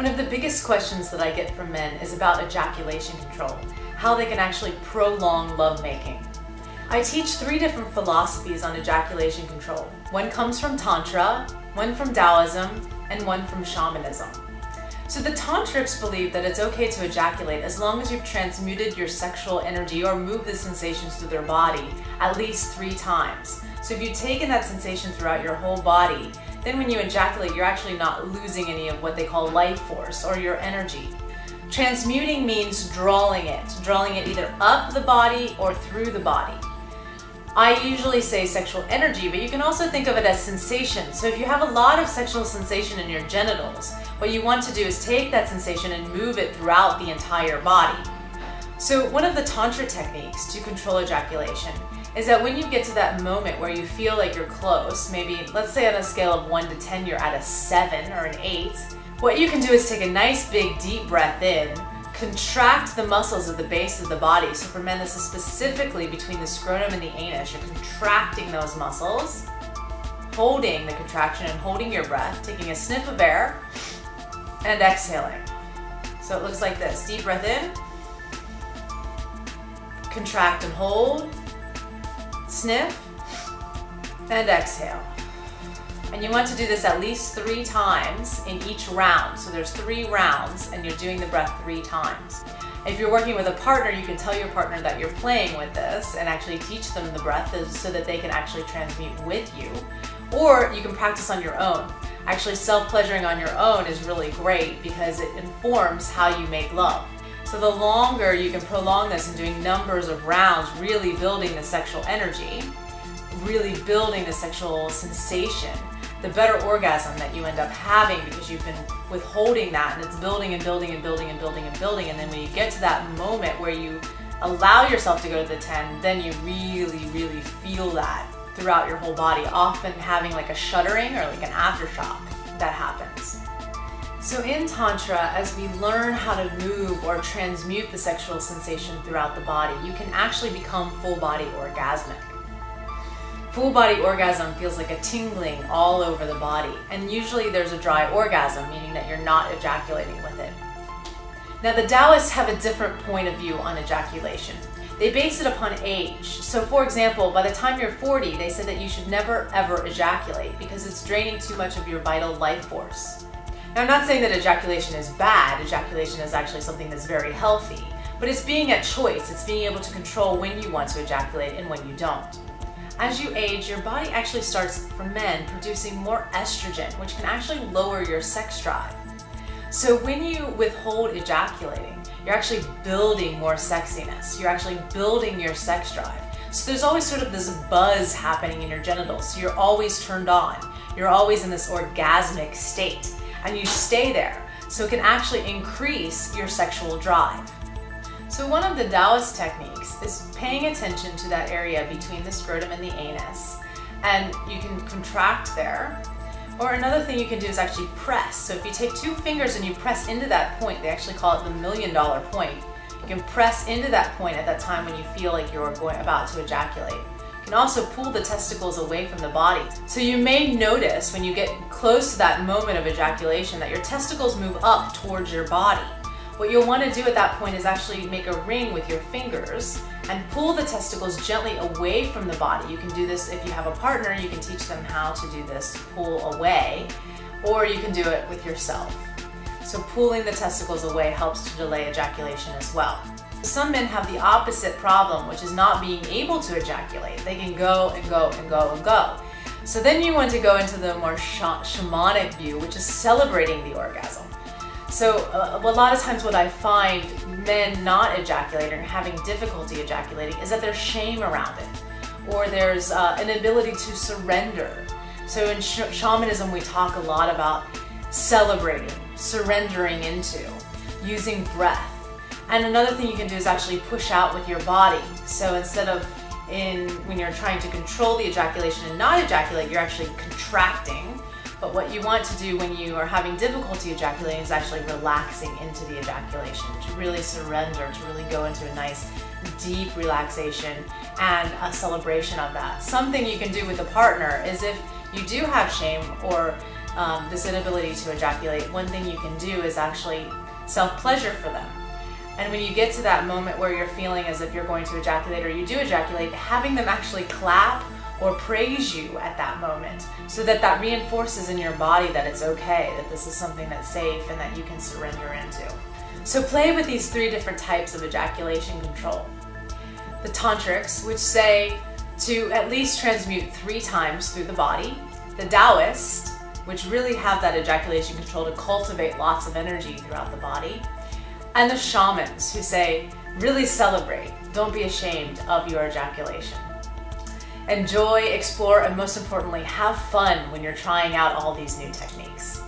One of the biggest questions that I get from men is about ejaculation control, how they can actually prolong lovemaking. I teach 3 different philosophies on ejaculation control. One comes from Tantra, one from Taoism, and one from shamanism. So the Tantrics believe that it's okay to ejaculate as long as you've transmuted your sexual energy or moved the sensations through their body at least 3 times. So if you've taken that sensation throughout your whole body, then when you ejaculate, you're actually not losing any of what they call life force or your energy. Transmuting means drawing it either up the body or through the body. I usually say sexual energy, but you can also think of it as sensation. So if you have a lot of sexual sensation in your genitals, what you want to do is take that sensation and move it throughout the entire body. So one of the Tantra techniques to control ejaculation is that when you get to that moment where you feel like you're close, maybe let's say on a scale of 1 to 10 you're at a 7 or an 8, what you can do is take a nice big deep breath in, contract the muscles at the base of the body. So for men, this is specifically between the scrotum and the anus. You're contracting those muscles, holding the contraction and holding your breath, taking a sniff of air, and exhaling. So it looks like this. Deep breath in, contract and hold, sniff, and exhale. And you want to do this at least 3 times in each round. So there's 3 rounds and you're doing the breath 3 times. If you're working with a partner, you can tell your partner that you're playing with this and actually teach them the breath so that they can actually transmute with you. Or you can practice on your own. Actually, self-pleasuring on your own is really great because it informs how you make love. So the longer you can prolong this and doing numbers of rounds, really building the sexual energy, really building the sexual sensation, the better orgasm that you end up having because you've been withholding that and it's building and building and building and building and building. And then when you get to that moment where you allow yourself to go to the 10, then you really, really feel that throughout your whole body, often having like a shuddering or like an aftershock that happens. So in Tantra, as we learn how to move or transmute the sexual sensation throughout the body, you can actually become full body orgasmic. Full body orgasm feels like a tingling all over the body, and usually there's a dry orgasm, meaning that you're not ejaculating with it. Now the Taoists have a different point of view on ejaculation. They base it upon age. So for example, by the time you're 40, they said that you should never ever ejaculate because it's draining too much of your vital life force. Now I'm not saying that ejaculation is bad. Ejaculation is actually something that's very healthy, but it's being at choice. It's being able to control when you want to ejaculate and when you don't. As you age, your body actually starts, for men, producing more estrogen, which can actually lower your sex drive. So when you withhold ejaculating, you're actually building more sexiness. You're actually building your sex drive. So there's always sort of this buzz happening in your genitals. So you're always turned on. You're always in this orgasmic state, and you stay there. So it can actually increase your sexual drive. So one of the Taoist techniques is paying attention to that area between the scrotum and the anus, and you can contract there. Or another thing you can do is actually press. So if you take 2 fingers and you press into that point, they actually call it the $1 million point. You can press into that point at that time when you feel like you're about to ejaculate. You can also pull the testicles away from the body. So you may notice when you get close to that moment of ejaculation that your testicles move up towards your body. What you'll want to do at that point is actually make a ring with your fingers and pull the testicles gently away from the body. You can do this if you have a partner. You can teach them how to do this, to pull away, or you can do it with yourself. So pulling the testicles away helps to delay ejaculation as well. Some men have the opposite problem, which is not being able to ejaculate. They can go and go and go and go. So then you want to go into the more shamanic view, which is celebrating the orgasm. So a lot of times what I find men not ejaculating or having difficulty ejaculating is that there's shame around it, or there's an ability to surrender. So in shamanism we talk a lot about celebrating, surrendering into, using breath. And another thing you can do is actually push out with your body. So instead of when you're trying to control the ejaculation and not ejaculate, you're actually contracting. But what you want to do when you are having difficulty ejaculating is actually relaxing into the ejaculation, to really surrender, to really go into a nice deep relaxation and a celebration of that. Something you can do with a partner is if you do have shame or this inability to ejaculate, one thing you can do is actually self-pleasure for them. And when you get to that moment where you're feeling as if you're going to ejaculate or you do ejaculate, having them actually clap or praise you at that moment, so that that reinforces in your body that it's okay, that this is something that's safe and that you can surrender into. So play with these 3 different types of ejaculation control. The tantrics, which say to at least transmute 3 times through the body. The Taoists, which really have that ejaculation control to cultivate lots of energy throughout the body. And the shamans, who say, really celebrate, don't be ashamed of your ejaculation. Enjoy, explore, and most importantly, have fun when you're trying out all these new techniques.